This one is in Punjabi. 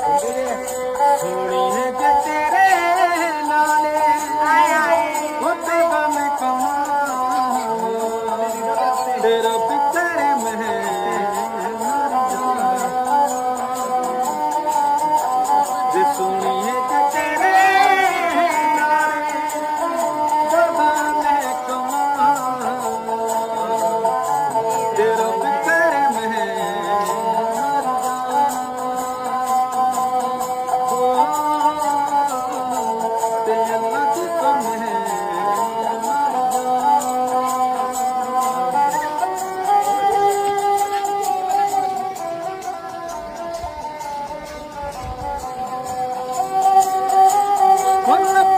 ਸੋਹਣੀਏ ਜੇ ਤੇਰੇ ਨਾਲੇ ਉੱਤੇ ਗਮ ਕਮਾਂ ਤੇਰਾ ਪਿੱਤਰ ਮੈਂ ਜੇ ਸੋਹਣੀਏ ਜੇ ਤੇਰੇ ਨਾਲੇ ਗਮ ਕਮਾਂ ਤੇਰਾ ਪਿੱਤਰ ਮੈਂ One